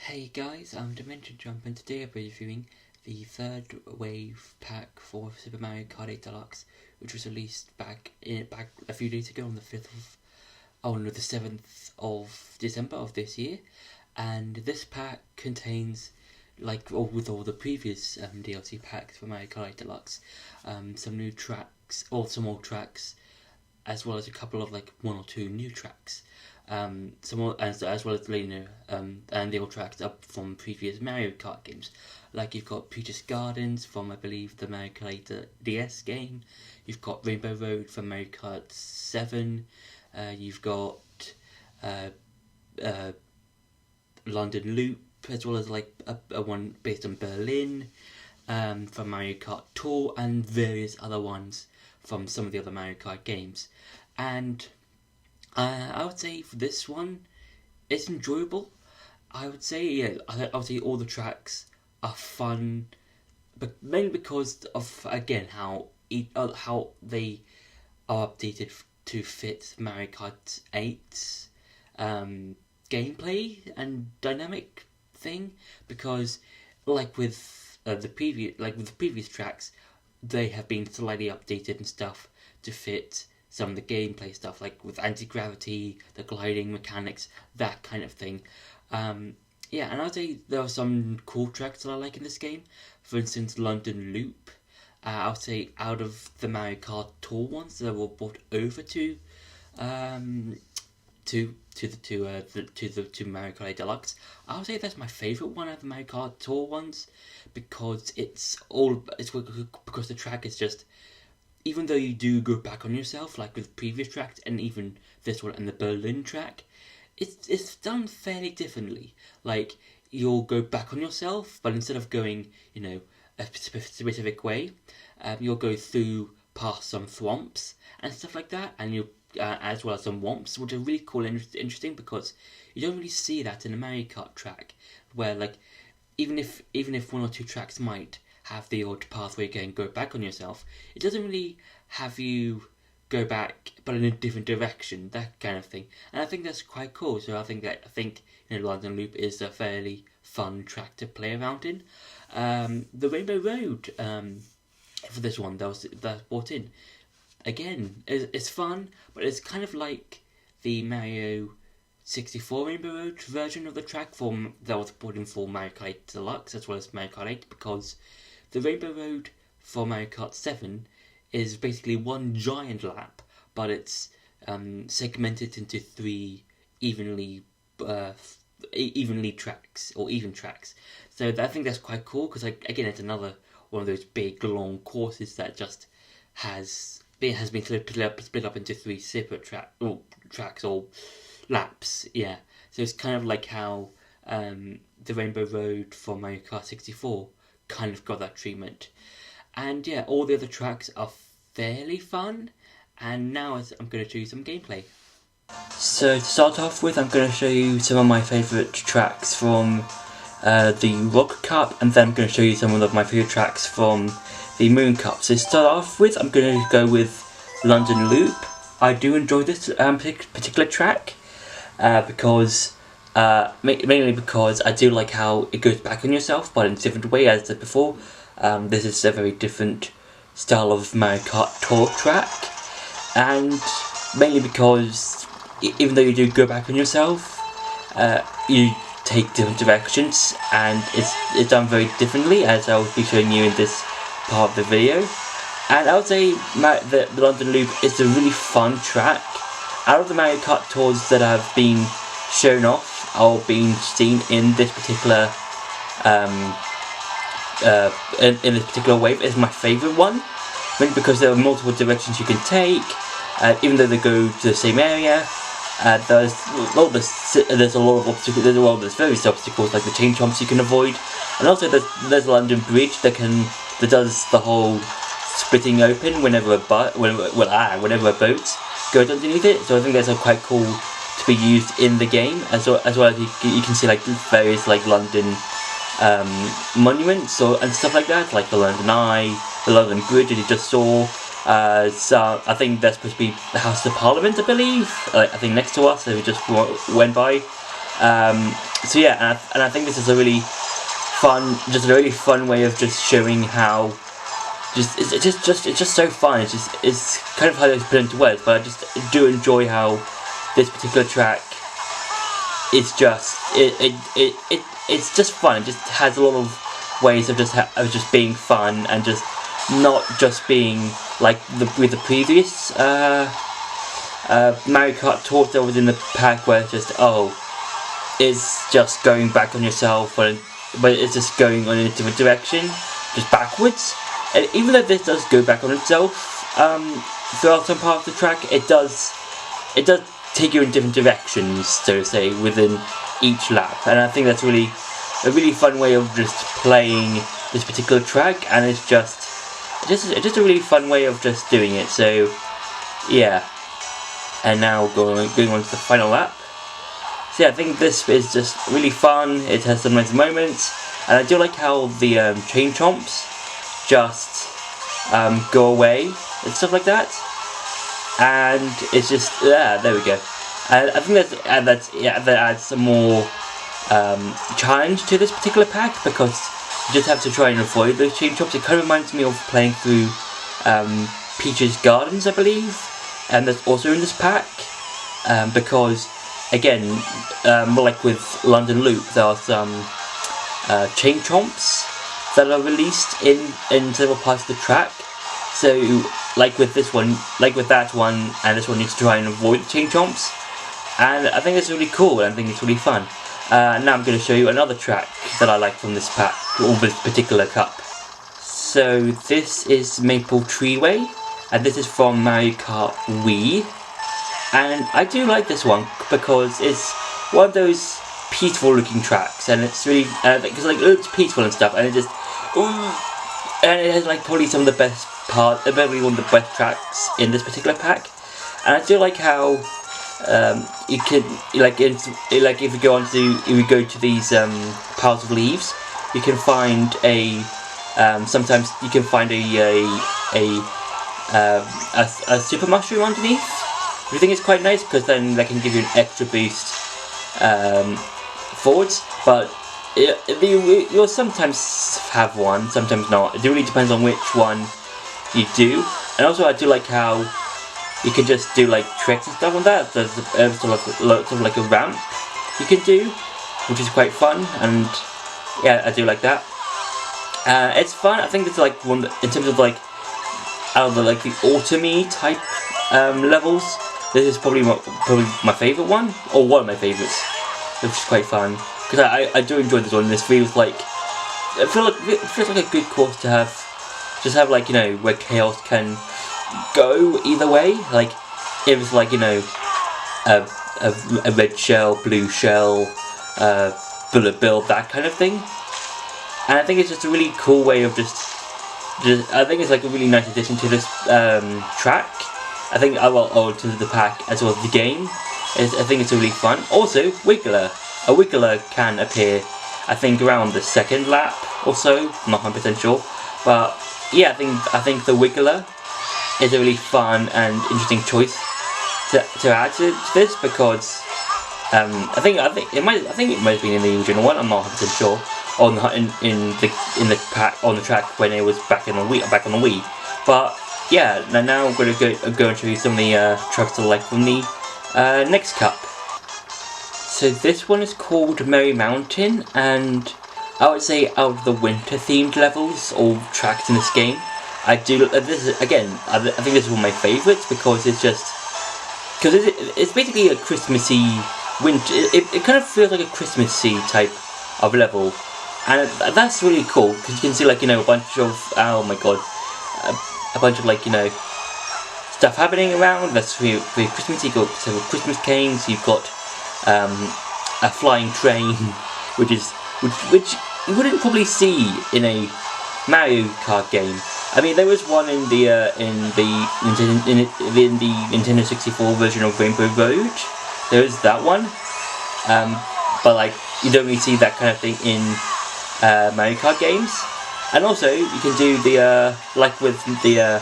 Hey guys, I'm Dimension Jump and today I'll be reviewing the third wave pack for Super Mario Kart 8 Deluxe, which was released back a few days ago on the 7th of December of this year. And this pack contains, with all the previous DLC packs for Mario Kart 8 Deluxe, some new tracks, or some old tracks, as well as a couple of one or two new tracks. Some more, as well as and the old tracks up from previous Mario Kart games. Like you've got Peach's Gardens from I believe the Mario Kart DS game. You've got Rainbow Road from Mario Kart 7. You've got London Loop, as well as a one based on Berlin from Mario Kart Tour, and various other ones from some of the other Mario Kart games. And I would say for this one, it's enjoyable. I would say all the tracks are fun, but mainly because of again how they are updated to fit Mario Kart 8's gameplay and dynamic thing. Because with the previous tracks, they have been slightly updated and stuff to fit some of the gameplay stuff, like with anti-gravity, the gliding mechanics, that kind of thing. And I'd say there are some cool tracks that I like in this game. For instance, London Loop. I would say out of the Mario Kart Tour ones that were brought over to Mario Kart 8 Deluxe, I would say that's my favourite one out of the Mario Kart Tour ones, because because the track is just, even though you do go back on yourself, like with previous tracks and even this one and the Berlin track, it's done fairly differently. Like, you'll go back on yourself, but instead of going, a specific way, you'll go through past some thwomps and stuff like that, and you as well as some womps, which are really cool and interesting, because you don't really see that in a Mario Kart track, where even if one or two tracks might have the odd path where you can go back on yourself, it doesn't really have you go back but in a different direction, that kind of thing. And I think that's quite cool. So I think London Loop is a fairly fun track to play around in. The Rainbow Road for this one that's brought in, again, it's fun, but it's kind of like the Mario 64 Rainbow Road version of the track that was brought in for Mario Kart 8 Deluxe as well as Mario Kart 8, because the Rainbow Road for Mario Kart 7 is basically one giant lap, but it's segmented into three evenly tracks, or even tracks. So I think that's quite cool, because again, it's another one of those big long courses that just has been split up into three separate tracks or laps. Yeah, so it's kind of like how the Rainbow Road for Mario Kart 64 kind of got that treatment. And yeah, all the other tracks are fairly fun, and now I'm going to show you some gameplay. So to start off with, I'm going to show you some of my favourite tracks from the Rock Cup, and then I'm going to show you some of my favourite tracks from the Moon Cup. So to start off with, I'm going to go with London Loop. I do enjoy this particular track mainly because I do like how it goes back on yourself, but in a different way, as I said before. This is a very different style of Mario Kart Tour track, and mainly because even though you do go back on yourself, you take different directions, and it's done very differently, as I will be showing you in this part of the video. And I would say the London Loop is a really fun track. Out of the Mario Kart Tours that have been shown off or been seen in this particular in this particular wave, is my favourite one, mainly because there are multiple directions you can take, even though they go to the same area. There's a lot of obstacles. There's various obstacles, like the chain jumps you can avoid, and also there's a London Bridge that does the whole splitting open whenever a boat goes underneath it. So I think that's quite cool to be used in the game, as well as you can see various London monuments and stuff like that, like the London Eye, the London Bridge that you just saw. So I think that's supposed to be the House of Parliament, I believe. I think next to us, that we just went by. So yeah, and I think this is a really fun way of just showing how it's just so fun. It's kind of hard to put into words, but I just do enjoy how this particular track is it's just fun. It just has a lot of ways of just being fun and just not just being like with the previous Mario Kart Tour that was in the pack, where it's just it's just going back on yourself, but it's just going on in a different direction, just backwards. And even though this does go back on itself throughout some part of the track, it does take you in different directions, so to say, within each lap. And I think that's a really fun way of just playing this particular track, and it's just a really fun way of just doing it. So yeah, and now going on to the final lap. So yeah, I think this is just really fun. It has some nice moments, and I do like how the chain chomps just go away and stuff like that. And it's just there we go. And I think that adds some more challenge to this particular pack, because you just have to try and avoid those chain chomps. It kind of reminds me of playing through Peach's Gardens, I believe, and that's also in this pack, because again, like with London Loop, there are some chain chomps that are released in several parts of the track. So like with this one, like with that one, and this one, needs to try and avoid the chain chomps, and I think it's really cool, and I think it's really fun. Now I'm going to show you another track that I like from this pack, or this particular cup. So this is Maple Treeway, and this is from Mario Kart Wii. And I do like this one because it's one of those peaceful looking tracks, and it's really because like it's peaceful and stuff, and it just and it has like probably some of the best probably one of the best tracks in this particular pack. And I do like how you can if you go to these piles of leaves, you can find sometimes you can find a super mushroom underneath. I think it's quite nice, because then that can give you an extra boost forwards. But you'll sometimes have one, sometimes not. It really depends on which one you do. And also I do like how you can just do like tricks and stuff on that. There's sort of like a ramp you can do, which is quite fun, and yeah, I do like that. It's fun. I think it's like one in terms of like out of the autumny type levels. This is probably my favourite one, or one of my favourites, which is quite fun, because I do enjoy this one. This feels like a good course to have, just have like, where chaos can go either way. Like if it's like, a red shell, blue shell, bullet bill, that kind of thing. And I think it's just a really cool way of just I think it's like a really nice addition to this track. I think to the pack as well as the game. I think it's really fun. Also, Wiggler. A Wiggler can appear, I think, around the second lap or so. I'm not 100% sure, but yeah, I think the Wiggler is a really fun and interesting choice to add to this, because I think it might have been in the original one. I'm not 100% sure. In the pack on the track when it was back on the Wii. But yeah, now I'm going to go and show you some of the tracks I like from the next cup. So this one is called Merry Mountain, and I would say out of the winter themed levels or tracks in this game, I do this is, again, I think this is one of my favourites, because it's basically a Christmassy winter. It kind of feels like a Christmassy type of level. And that's really cool, because you can see like, a bunch of, oh my god, a bunch of like, stuff happening around. That's very Christmas. You've got several Christmas canes, you've got a flying train, which you wouldn't probably see in a Mario Kart game. I mean, there was one in the Nintendo 64 version of Rainbow Road. There is that one, but like you don't really see that kind of thing in Mario Kart games. And also you can do the like with the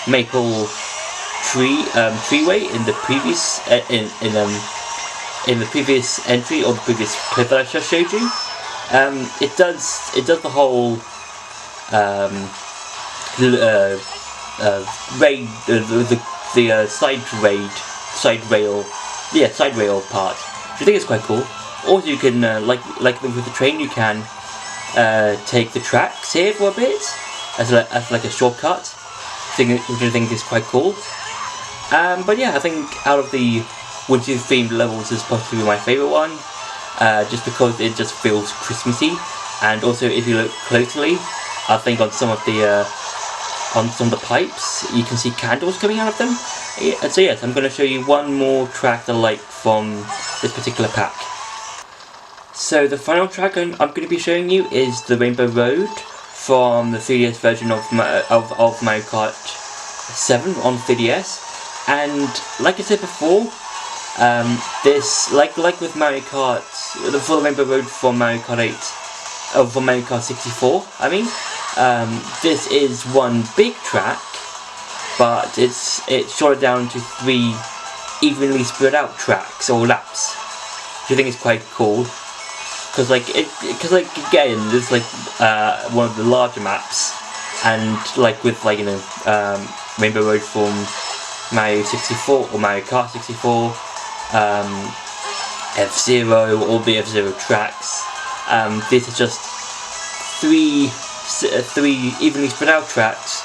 Maple Treeway in the previous in the previous entry or the previous clip that I just showed you. It does the whole raid, the side rail part, which I think is quite cool. Also, you can like with the train, you can take the tracks here for a bit as like a shortcut, which I think is quite cool. But yeah, I think out of the winter themed levels is possibly my favourite one, just because it just feels Christmassy, and also if you look closely, I think on some of the pipes you can see candles coming out of them. So yes, I'm going to show you one more track I like from this particular pack. So the final track I'm going to be showing you is the Rainbow Road from the 3DS version of Mario Kart 7 on 3DS. And like I said before, this like with Mario Kart, for the Rainbow Road from Mario Kart 8, from Mario Kart 64, I mean, this is one big track, but it's shorted down to 3 evenly spread out tracks or laps, which I think is quite cool. Because again, this is like one of the larger maps, and like with Rainbow Road from Mario 64 or Mario Kart 64, F-Zero, all the F-Zero tracks. This is just three evenly spread out tracks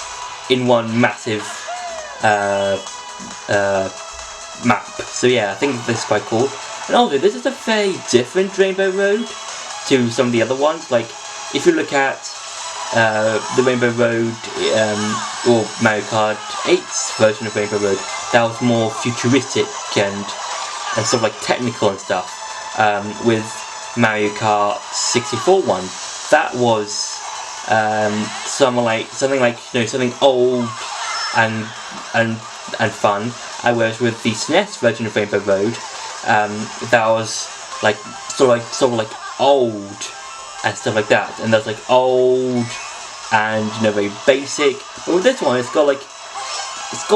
in one massive map. So yeah, I think this is quite cool. And also, this is a very different Rainbow Road to some of the other ones. Like, if you look at the Rainbow Road or Mario Kart 8's version of Rainbow Road, that was more futuristic and sort of like technical and stuff. With Mario Kart 64 one, that was something like something old and fun. Whereas with the SNES version of Rainbow Road, that was like sort of like old and stuff like that, and that's like old and very basic. But with this one, it's got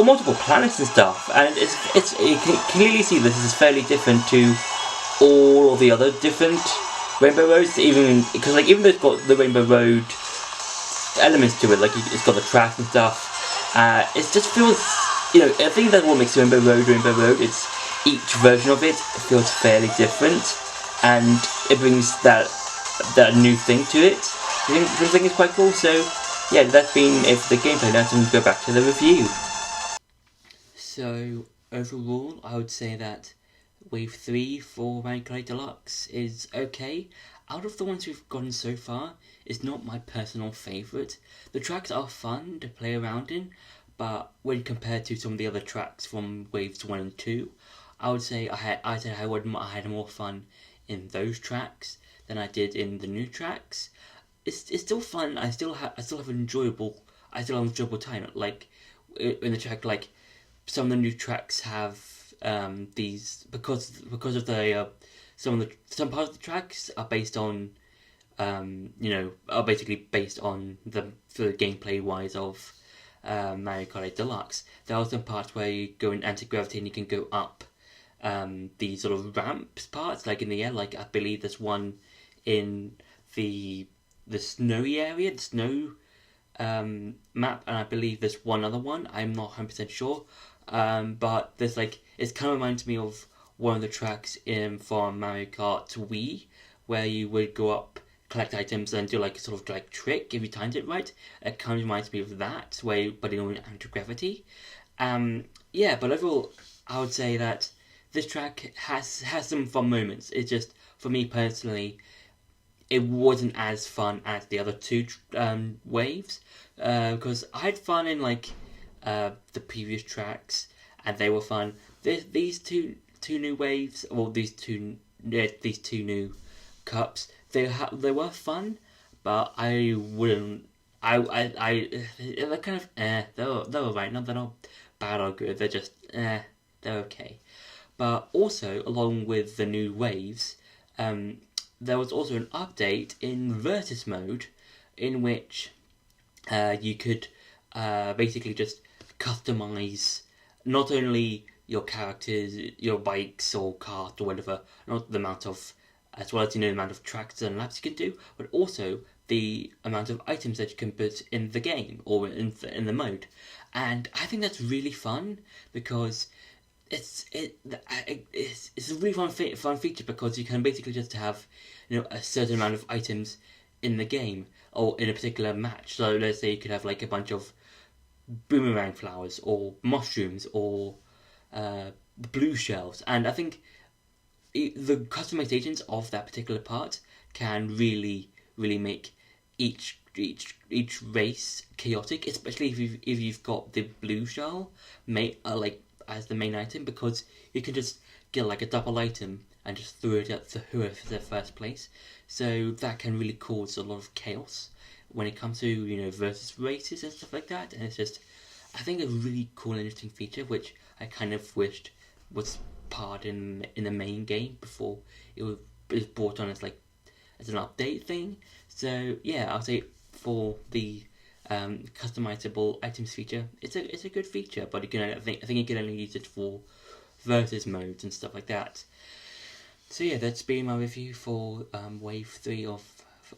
multiple planets and stuff, and you can clearly see this is fairly different to all of the other different Rainbow Roads. Even though it's got the Rainbow Road elements to it, like it's got the tracks and stuff, it just feels, I think that's what makes Rainbow Road. It's each version of it feels fairly different, and it brings that new thing to it, which I think is quite cool. So yeah, that's been it for the gameplay. Now let's go back to the review. So overall, I would say that Wave 3 for Mario Kart Deluxe is okay. Out of the ones we've gotten so far, it's not my personal favourite. The tracks are fun to play around in, but when compared to some of the other tracks from Waves 1 and 2, I would say I had more fun in those tracks than I did in the new tracks. It's still fun. I still have an enjoyable time. Like in the track, like some of the new tracks have these because of the some parts of the tracks are based on are basically based on the gameplay wise of Mario Kart 8 Deluxe. There are some parts where you go in anti-gravity and you can go up the sort of ramps parts, like in the air. Like I believe there's one in the snowy area, the snow map, and I believe there's one other one. I'm not 100% sure, but there's it kind of reminds me of one of the tracks from Mario Kart Wii, where you would go up, collect items, and do a sort of trick if you timed it right. It kind of reminds me of that, but in anti-gravity. Yeah, but overall, I would say that this track has some fun moments. It's just, for me personally, it wasn't as fun as the other two waves, because I had fun in the previous tracks, and they were fun. These two new waves, or these two new cups, they were fun, but I wouldn't. They're kind of they're alright. They're not bad or good. They're just they're okay. But also, along with the new waves, there was also an update in Versus mode, in which you could basically just customize not only your characters, your bikes or cart or whatever, not the amount of, as well as the amount of tracks and laps you can do, but also the amount of items that you can put in the game or in the mode. And I think that's really fun because it's a really fun feature because you can basically just have a certain amount of items in the game or in a particular match. So let's say you could have like a bunch of boomerang flowers or mushrooms or blue shells, and I think the customizations of that particular part can really make each race chaotic, especially if you've got the blue shell like as the main item, because you can just get like a double item and just throw it at the whoever's the first place. So that can really cause a lot of chaos when it comes to versus races and stuff like that. And it's just, I think, a really cool and interesting feature which I kind of wished was part in the main game before it was brought on as an update thing. So yeah, I'll say for the customizable items feature, it's a good feature, but I think you can only use it for versus modes and stuff like that. So yeah, that's been my review for Wave 3 of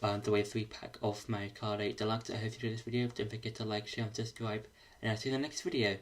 the Wave 3 pack of Mario Kart 8 Deluxe. I hope you enjoyed this video. Don't forget to like, share and subscribe, and I'll see you in the next video.